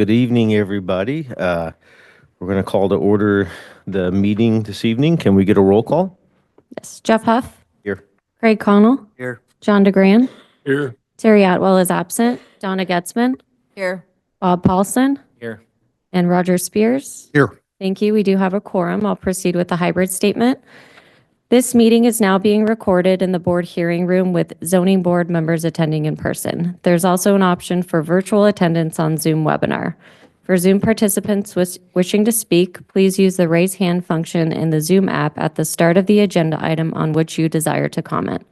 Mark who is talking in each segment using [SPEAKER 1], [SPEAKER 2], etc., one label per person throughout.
[SPEAKER 1] Good evening, everybody. We're going to call to order the meeting this evening. Can we get a roll call?
[SPEAKER 2] Yes. Jeff Huff.
[SPEAKER 1] Here.
[SPEAKER 2] Craig Connell.
[SPEAKER 1] Here.
[SPEAKER 2] John DeGran.
[SPEAKER 3] Here.
[SPEAKER 2] Terry Atwell is absent. Donna Getzman.
[SPEAKER 4] Here.
[SPEAKER 2] Bob Paulson.
[SPEAKER 3] Here.
[SPEAKER 2] And Roger Spears.
[SPEAKER 3] Here.
[SPEAKER 2] Thank you. We do have a quorum. I'll proceed with the hybrid statement. This meeting is now being recorded in the board hearing room with zoning board members attending in person. There's also an option for virtual attendance on Zoom webinar. For Zoom participants wishing to speak, please use the raise hand function in the Zoom app at the start of the agenda item on which you desire to comment.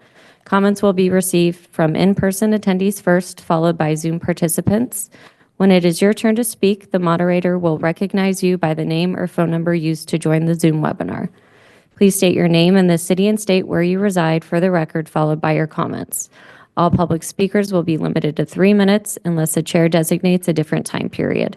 [SPEAKER 2] Comments will be received from in-person attendees first, followed by Zoom participants. When it is your turn to speak, the moderator will recognize you by the name or phone number used to join the Zoom webinar. Please state your name and the city and state where you reside for the record, followed by your comments. All public speakers will be limited to 3 minutes unless the chair designates a different time period.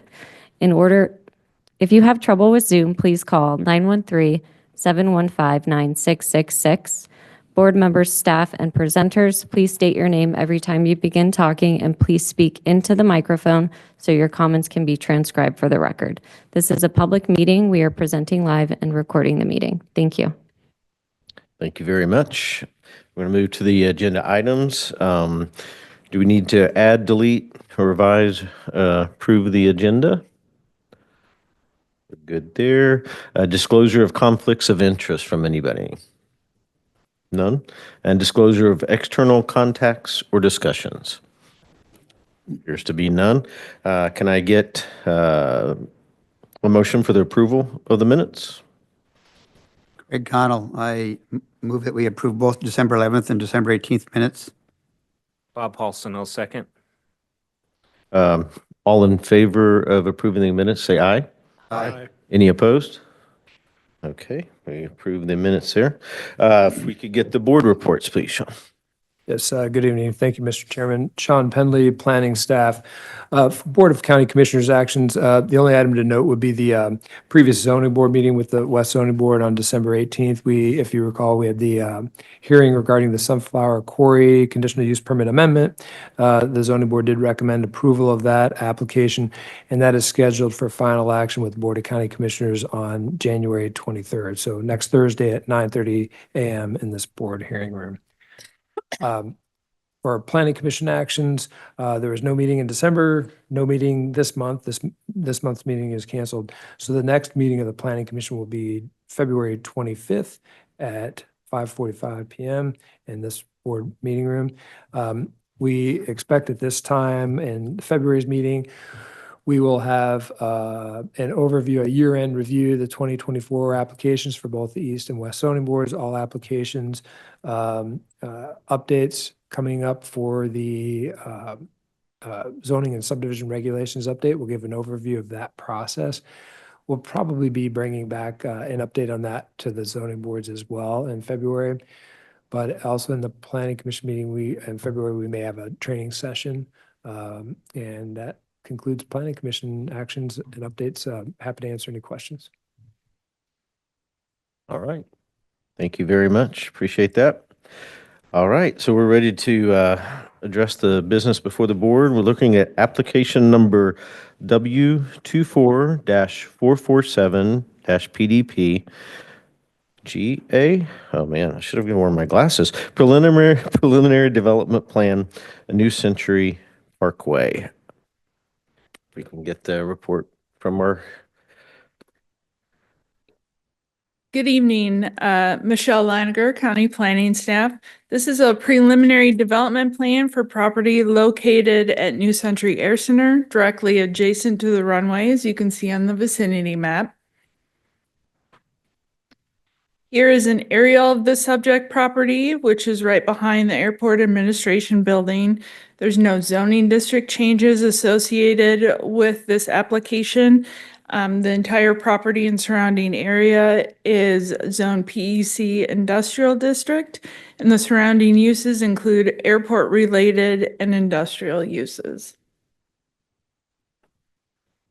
[SPEAKER 2] If you have trouble with Zoom, please call 913-715-9666. Board members, staff, and presenters, please state your name every time you begin talking, and please speak into the microphone so your comments can be transcribed for the record. This is a public meeting. We are presenting live and recording the meeting. Thank you.
[SPEAKER 1] Thank you very much. We're going to move to the agenda items. Do we need to add, delete, or revise, approve the agenda? We're good there. Disclosure of conflicts of interest from anybody? None. And disclosure of external contacts or discussions? Appears to be none. Can I get a motion for the approval of the minutes?
[SPEAKER 5] Craig Connell, I move that we approve both December 11th and December 18th minutes.
[SPEAKER 3] Bob Paulson, I'll second.
[SPEAKER 1] All in favor of approving the minutes, say aye.
[SPEAKER 5] Aye.
[SPEAKER 1] Any opposed? Okay, we approve the minutes there. If we could get the board reports, please, Sean.
[SPEAKER 6] Yes, good evening. Thank you, Mr. Chairman. Sean Penley, planning staff. Board of County Commissioners actions, the only item to note would be the previous zoning board meeting with the West Zoning Board on December 18th. If you recall, we had the hearing regarding the Sunflower Quarry conditional use permit amendment. The zoning board did recommend approval of that application, and that is scheduled for final action with the Board of County Commissioners on January 23rd. So next Thursday at 9:30 a.m. in this board hearing room. For our planning commission actions, there was no meeting in December, no meeting this month. This month's meeting is canceled. So the next meeting of the planning commission will be February 25th at 5:45 p.m. in this board meeting room. We expect at this time in February's meeting, we will have an overview, a year-end review of the 2024 applications for both the East and West zoning boards, all applications, updates coming up for the zoning and subdivision regulations update. We'll give an overview of that process. We'll probably be bringing back an update on that to the zoning boards as well in February. But also in the planning commission meeting, in February, we may have a training session, and that concludes planning commission actions and updates. Happy to answer any questions.
[SPEAKER 1] All right. Thank you very much. Appreciate that. All right. So we're ready to address the business before the board. We're looking at application number W24-447-PDP. GA. Oh man, I should have worn my glasses. Preliminary development plan, a New Century Parkway. We can get the report from our.
[SPEAKER 4] Good evening, Michelle Leininger, County Planning Staff. This is a preliminary development plan for property located at New Century Air Center, directly adjacent to the runway, as you can see on the vicinity map. Here is an aerial of the subject property, which is right behind the Airport Administration Building. There's no zoning district changes associated with this application. The entire property and surrounding area is Zone PEC Industrial District, and the surrounding uses include airport-related and industrial uses.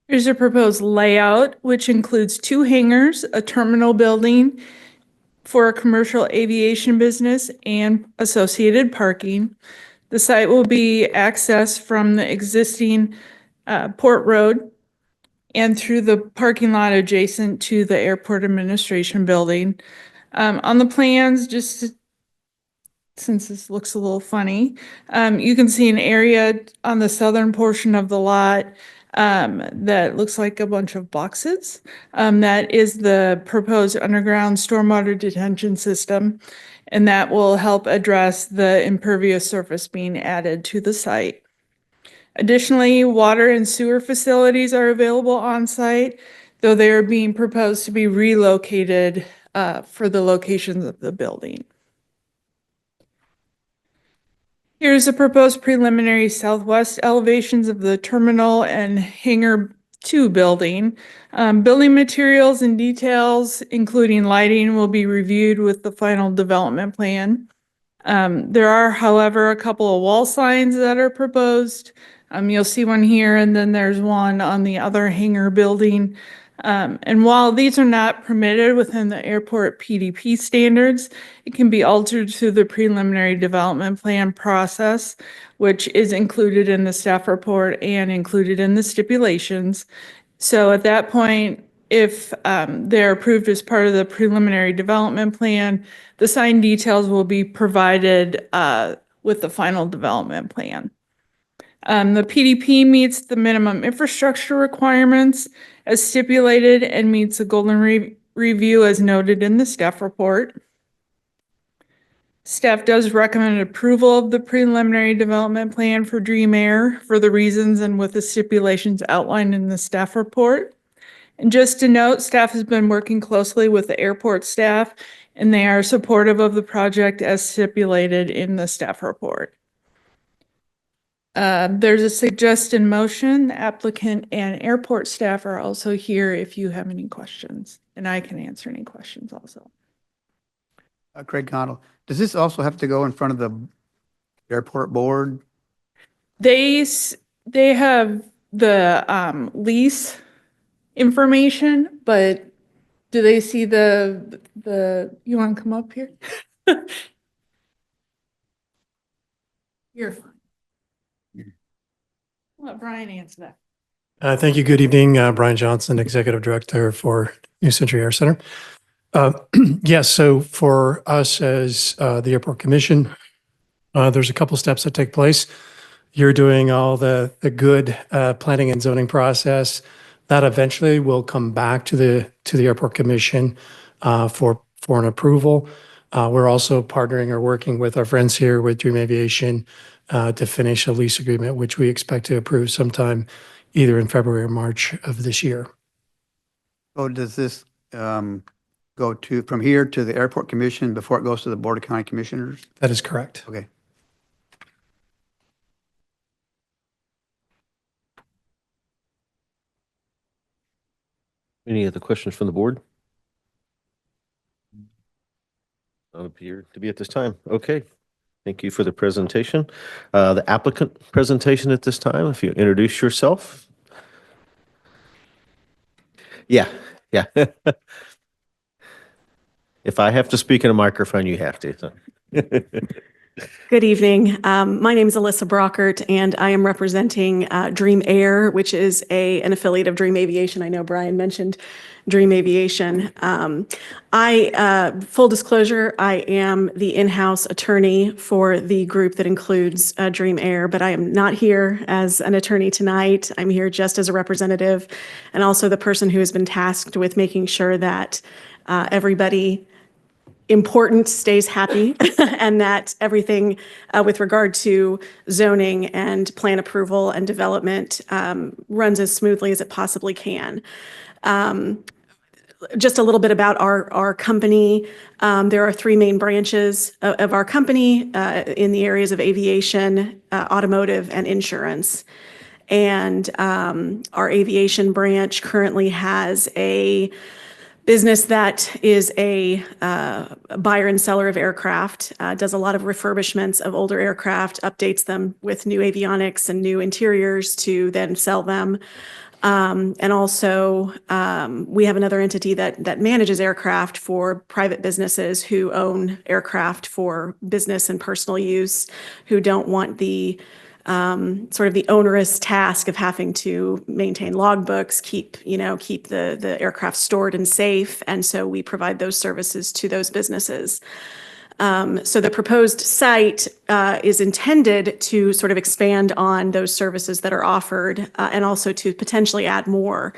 [SPEAKER 4] Here's a proposed layout, which includes 2 hangars, a terminal building for a commercial aviation business, and associated parking. The site will be accessed from the existing Port Road and through the parking lot adjacent to the Airport Administration Building. On the plans, just since this looks a little funny, you can see an area on the southern portion of the lot that looks like a bunch of boxes. That is the proposed underground stormwater detention system, and that will help address the impervious surface being added to the site. Additionally, water and sewer facilities are available on site, though they are being proposed to be relocated for the locations of the building. Here's the proposed preliminary southwest elevations of the terminal and hangar 2 building. Building materials and details, including lighting, will be reviewed with the final development plan. There are, however, a couple of wall signs that are proposed. You'll see one here, and then there's one on the other hangar building. And while these are not permitted within the airport PDP standards, it can be altered through the preliminary development plan process, which is included in the staff report and included in the stipulations. So at that point, if they're approved as part of the preliminary development plan, the sign details will be provided with the final development plan. The PDP meets the minimum infrastructure requirements as stipulated and meets the golden review as noted in the staff report. Staff does recommend approval of the preliminary development plan for Dream Air for the reasons and with the stipulations outlined in the staff report. And just to note, staff has been working closely with the airport staff, and they are supportive of the project as stipulated in the staff report. There's a suggested motion. The applicant and airport staff are also here if you have any questions, and I can answer any questions also.
[SPEAKER 5] Craig Connell, does this also have to go in front of the airport board?
[SPEAKER 4] They have the lease information, but do they see the you want to come up here? You're fine. Let Brian answer that.
[SPEAKER 7] Thank you. Good evening. Brian Johnson, Executive Director for New Century Air Center. Yes, so for us as the Airport Commission, there's a couple steps that take place. You're doing all the good planning and zoning process. That eventually will come back to the Airport Commission for an approval. We're also partnering or working with our friends here with Dream Aviation to finish a lease agreement, which we expect to approve sometime either in February or March of this year.
[SPEAKER 5] So does this go from here to the Airport Commission before it goes to the Board of County Commissioners?
[SPEAKER 7] That is correct.
[SPEAKER 5] Okay.
[SPEAKER 1] Any other questions from the board? Not appear to be at this time. Okay. Thank you for the presentation. The applicant presentation at this time, if you introduce yourself. Yeah. If I have to speak in a microphone, you have to. So.
[SPEAKER 8] Good evening. My name is Alyssa Brockert, and I am representing Dream Air, which is an affiliate of Dream Aviation. I know Brian mentioned Dream Aviation. Full disclosure, I am the in-house attorney for the group that includes Dream Air, but I am not here as an attorney tonight. I'm here just as a representative and also the person who has been tasked with making sure that everybody important stays happy and that everything with regard to zoning and plan approval and development runs as smoothly as it possibly can. Just a little bit about our company. There are three main branches of our company in the areas of aviation, automotive, and insurance. And our aviation branch currently has a business that is a buyer and seller of aircraft, does a lot of refurbishments of older aircraft, updates them with new avionics and new interiors to then sell them. And also, we have another entity that manages aircraft for private businesses who own aircraft for business and personal use, who don't want the sort of the onerous task of having to maintain logbooks, keep the aircraft stored and safe. And so we provide those services to those businesses. So the proposed site is intended to sort of expand on those services that are offered and also to potentially add more.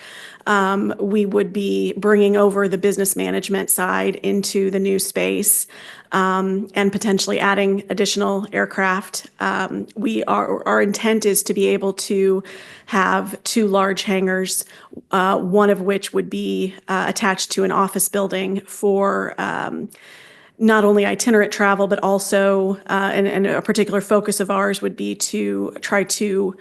[SPEAKER 8] We would be bringing over the business management side into the new space and potentially adding additional aircraft. Our intent is to be able to have 2 large hangars, one of which would be attached to an office building for not only itinerant travel, but also, and a particular focus of ours would be to try to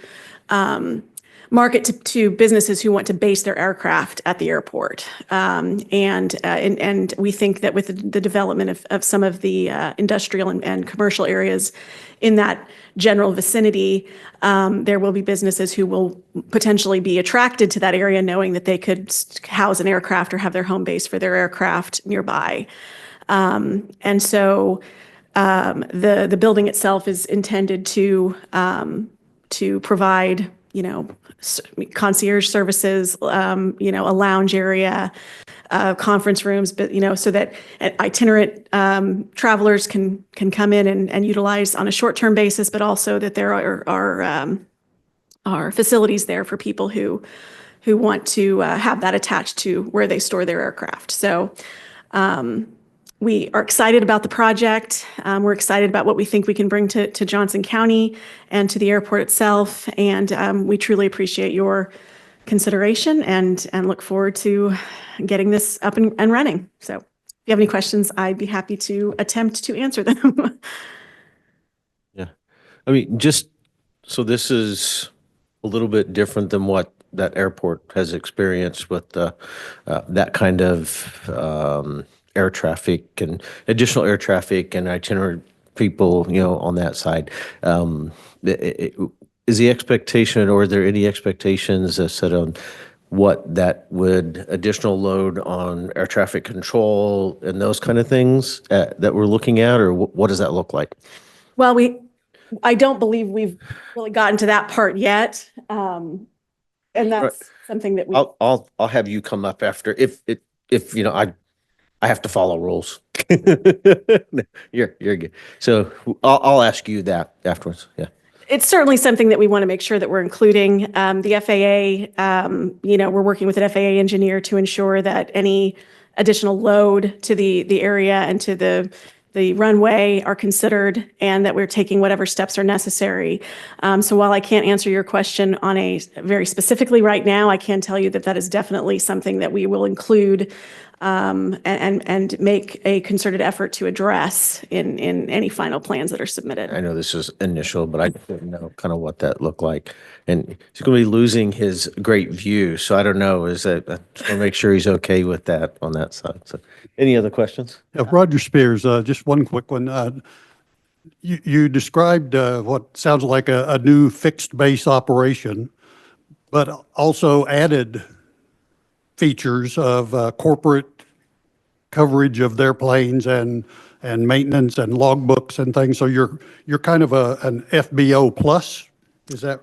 [SPEAKER 8] market to businesses who want to base their aircraft at the airport. And we think that with the development of some of the industrial and commercial areas in that general vicinity, there will be businesses who will potentially be attracted to that area, knowing that they could house an aircraft or have their home base for their aircraft nearby. And so the building itself is intended to provide, concierge services, a lounge area, conference rooms, but, so that itinerant travelers can come in and utilize on a short-term basis, but also that there are facilities there for people who want to have that attached to where they store their aircraft. So we are excited about the project. We're excited about what we think we can bring to Johnson County and to the airport itself. And we truly appreciate your consideration and look forward to getting this up and running. So if you have any questions, I'd be happy to attempt to answer them.
[SPEAKER 1] Yeah. I mean, just so this is a little bit different than what that airport has experienced with that kind of air traffic and additional air traffic and itinerant people, on that side. Is the expectation, or are there any expectations set on what that would additional load on air traffic control and those kind of things that we're looking at, or what does that look like?
[SPEAKER 8] Well, I don't believe we've really gotten to that part yet. And that's something that
[SPEAKER 1] I'll have you come up after if I have to follow rules. You're good. So I'll ask you that afterwards. Yeah.
[SPEAKER 8] It's certainly something that we want to make sure that we're including. The FAA, we're working with an FAA engineer to ensure that any additional load to the area and to the runway are considered and that we're taking whatever steps are necessary. So while I can't answer your question on a very specifically right now, I can tell you that that is definitely something that we will include and make a concerted effort to address in any final plans that are submitted.
[SPEAKER 1] I know this is initial, but I didn't know kind of what that looked like. And he's going to be losing his great view. So I don't know, I just want to make sure he's okay with that on that side. So any other questions?
[SPEAKER 9] Roger Spears, just one quick one. You described what sounds like a new fixed base operation, but also added features of corporate coverage of their planes and maintenance and logbooks and things. So you're kind of an FBO plus, is that?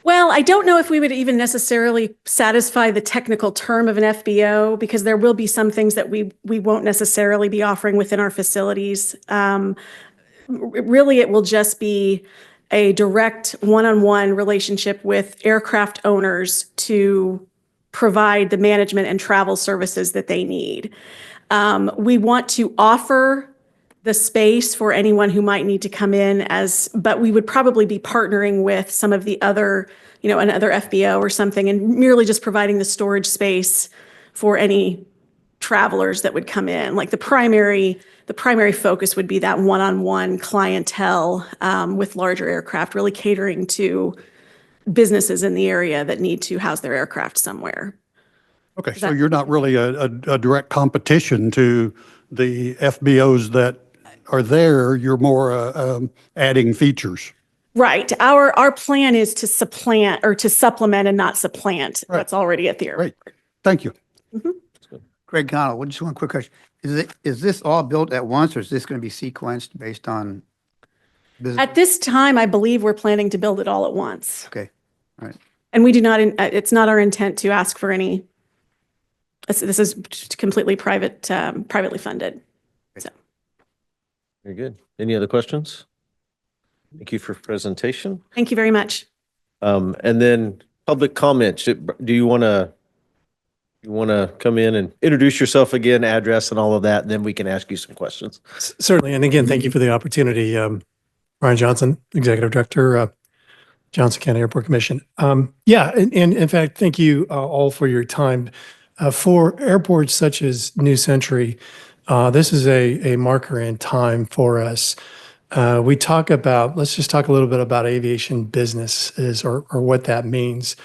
[SPEAKER 8] Well, I don't know if we would even necessarily satisfy the technical term of an FBO because there will be some things that we won't necessarily be offering within our facilities. Really, it will just be a direct one-on-one relationship with aircraft owners to provide the management and travel services that they need. We want to offer the space for anyone who might need to come in but we would probably be partnering with some of the other, another FBO or something and merely just providing the storage space for any travelers that would come in. Like the primary focus would be that one-on-one clientele with larger aircraft, really catering to businesses in the area that need to house their aircraft somewhere.
[SPEAKER 9] Okay, so you're not really a direct competition to the FBOs that are there. You're more adding features.
[SPEAKER 8] Right. Our plan is to supplement and not supplant what's already at the airport.
[SPEAKER 9] Great. Thank you.
[SPEAKER 8] Mm-hmm.
[SPEAKER 5] Craig Connell, just one quick question. Is this all built at once or is this going to be sequenced based on Business-
[SPEAKER 8] At this time, I believe we're planning to build it all at once.
[SPEAKER 5] Okay, all right.
[SPEAKER 8] And we do not, it's not our intent to ask for any, this is completely privately funded. So,
[SPEAKER 1] Very good. Any other questions? Thank you for presentation.
[SPEAKER 8] thank you very much.
[SPEAKER 1] And then public comments. Do you want to come in and introduce yourself again, address and all of that, and then we can ask you some questions.
[SPEAKER 7] Certainly. And again, thank you for the opportunity. Brian Johnson, Executive Director, Johnson County Airport Commission. Yeah, and in fact, thank you all for your time. For airports such as New Century, this is a marker in time for us. Let's just talk a little bit about aviation businesses or what that means.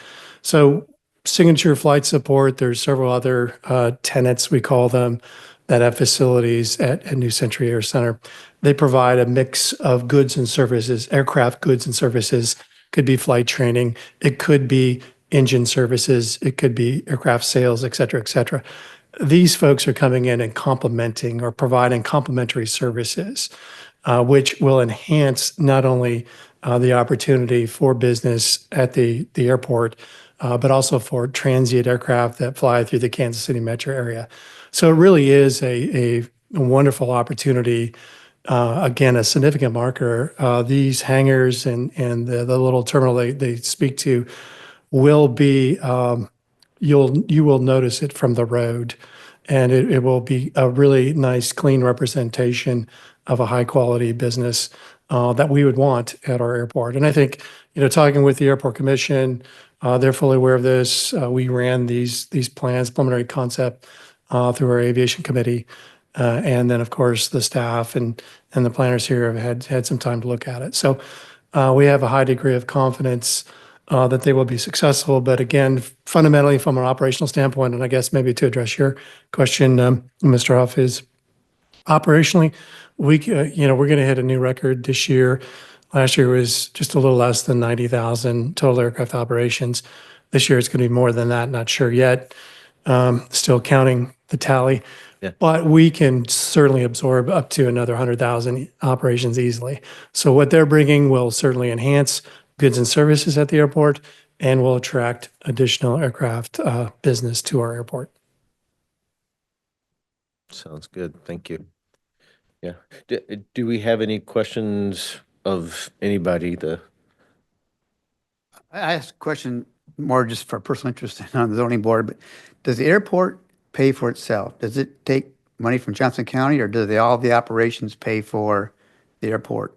[SPEAKER 7] So Signature Flight Support, there's several other tenants, we call them, that have facilities at New Century Air Center. They provide a mix of goods and services, aircraft goods and services. Could be flight training, it could be engine services, it could be aircraft sales, et cetera, et cetera. These folks are coming in and complementing or providing complementary services, which will enhance not only the opportunity for business at the airport, but also for transient aircraft that fly through the Kansas City metro area. So it really is a wonderful opportunity. Again, a significant marker. These hangars and the little terminal they speak to will be, you will notice it from the road, and it will be a really nice, clean representation of a high quality business that we would want at our airport. And I think, talking with the Airport Commission, they're fully aware of this. We ran these plans, preliminary concept, through our aviation committee. And then, of course, the staff and the planners here have had some time to look at it. So we have a high degree of confidence that they will be successful. But again, fundamentally, from an operational standpoint, and I guess maybe to address your question, Mr. Huff, is operationally, we're going to hit a new record this year. Last year was just a little less than 90,000 total aircraft operations. This year it's going to be more than that, not sure yet. Still counting the tally.
[SPEAKER 1] Yeah.
[SPEAKER 7] But we can certainly absorb up to another 100,000 operations easily. So what they're bringing will certainly enhance goods and services at the airport and will attract additional aircraft business to our airport.
[SPEAKER 1] Sounds good. Thank you. Yeah. Do we have any questions of anybody?
[SPEAKER 5] I asked a question more just for personal interest on the zoning board, but does the airport pay for itself? Does it take money from Johnson County, or do all the operations pay for the airport?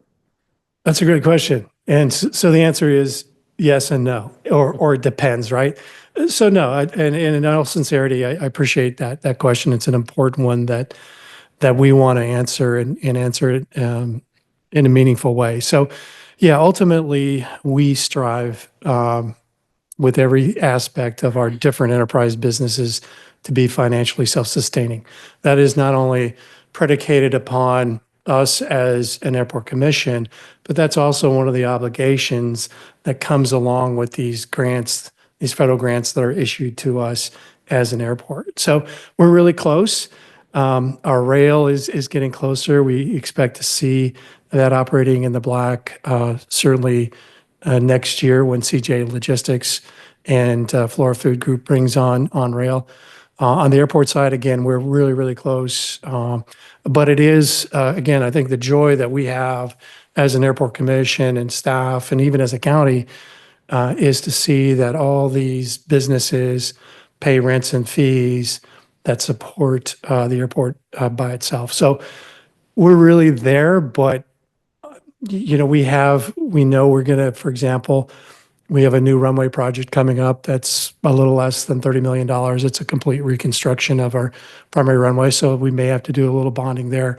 [SPEAKER 7] That's a great question. And so the answer is yes and no, or it depends, right? So no, and in all sincerity, I appreciate that question. It's an important one that we want to answer and answer it in a meaningful way. So yeah, ultimately we strive with every aspect of our different enterprise businesses to be financially self-sustaining. That is not only predicated upon us as an airport commission, but that's also one of the obligations that comes along with these grants, these federal grants that are issued to us as an airport. So we're really close. Our rail is getting closer. We expect to see that operating in the black certainly next year when CJ Logistics and Flora Food Group brings on rail. On the airport side, again, we're really, really close. But it is, again, I think the joy that we have as an airport commission and staff, and even as a county, is to see that all these businesses pay rents and fees that support the airport by itself. So we're really there, but we know we're going to, for example, we have a new runway project coming up that's a little less than $30 million. It's a complete reconstruction of our primary runway, so we may have to do a little bonding there.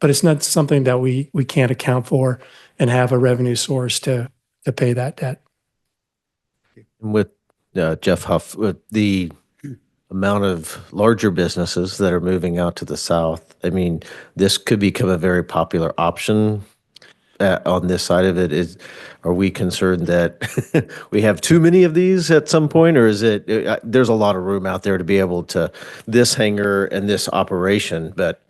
[SPEAKER 7] But it's not something that we can't account for and have a revenue source to pay that debt.
[SPEAKER 1] With Jeff Huff, with the amount of larger businesses that are moving out to the south, I mean, this could become a very popular option on this side of it. Are we concerned that we have too many of these at some point, or is it, there's a lot of room out there to be able to, this hangar and this operation, but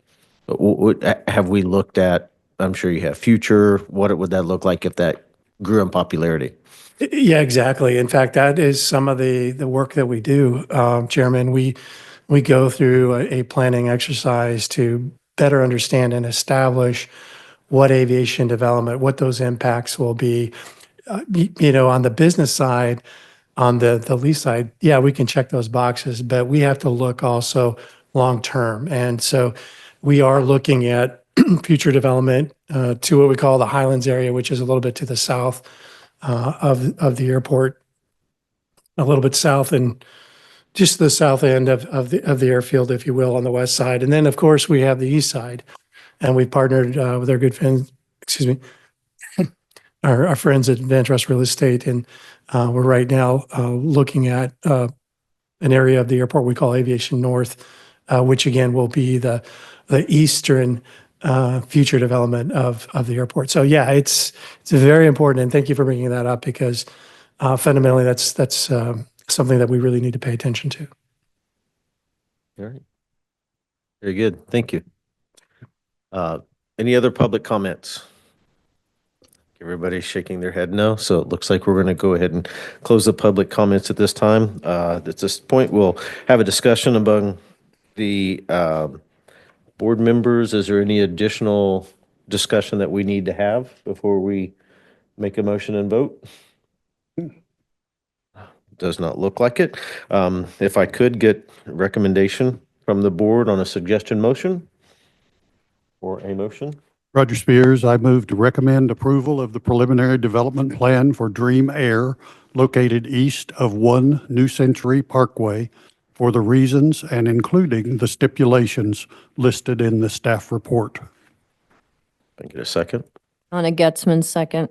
[SPEAKER 1] have we looked at I'm sure you have future, what would that look like if that grew in popularity?
[SPEAKER 7] Yeah, exactly. In fact, that is some of the work that we do, Chairman. We go through a planning exercise to better understand and establish what aviation development, what those impacts will be. On the business side, on the lease side, yeah, we can check those boxes, but we have to look also long-term. And so we are looking at future development to what we call the Highlands area, which is a little bit to the south of the airport, a little bit south and just the south end of the airfield, if you will, on the west side. And then, of course, we have the east side, and we partnered with our good friends, excuse me, our friends at Vantrust Real Estate, and we're right now looking at an area of the airport we call Aviation North, which again will be the eastern future development of the airport. So yeah, it's very important, and thank you for bringing that up because fundamentally that's something that we really need to pay attention to.
[SPEAKER 1] All right. Very good. Thank you. Any other public comments? Everybody's shaking their head no, so it looks like we're going to go ahead and close the public comments at this time. At this point, we'll have a discussion among the board members. Is there any additional discussion that we need to have before we make a motion and vote? Does not look like it. If I could get a recommendation from the board on a suggestion motion or a motion?
[SPEAKER 9] Roger Spears, I move to recommend approval of the preliminary development plan for Dream Air located east of 1 New Century Parkway for the reasons and including the stipulations listed in the staff report.
[SPEAKER 1] Can I get a second?
[SPEAKER 10] Donna Getzman, second.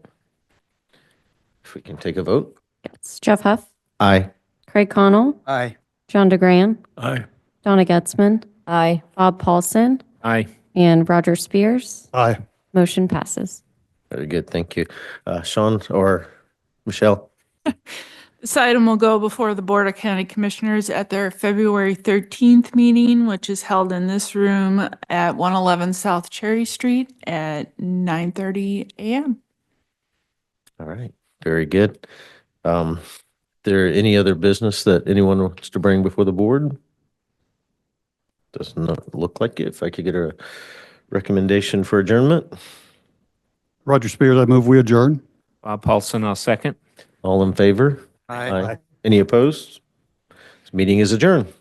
[SPEAKER 1] If we can take a vote?
[SPEAKER 2] Yes. Jeff Huff,
[SPEAKER 1] Aye.
[SPEAKER 2] Craig Connell,
[SPEAKER 5] Aye.
[SPEAKER 2] John DeGran,
[SPEAKER 6] Aye.
[SPEAKER 2] Donna Getzman,
[SPEAKER 10] Aye.
[SPEAKER 2] Bob Paulson,
[SPEAKER 3] Aye.
[SPEAKER 2] and Roger Spears.
[SPEAKER 9] Aye.
[SPEAKER 2] Motion passes.
[SPEAKER 1] Very good. Thank you. Sean or Michelle?
[SPEAKER 4] This item will go before the Board of County Commissioners at their February 13th meeting, which is held in this room at 111 South Cherry Street at 9:30 a.m.
[SPEAKER 1] All right. Very good. There any other business that anyone wants to bring before the board? Does not look like it. If I could get a recommendation for adjournment?
[SPEAKER 9] Roger Spears, I move we adjourn.
[SPEAKER 3] Bob Paulson, I'll second.
[SPEAKER 1] All in favor?
[SPEAKER 5] Aye.
[SPEAKER 1] Any opposed? This meeting is adjourned.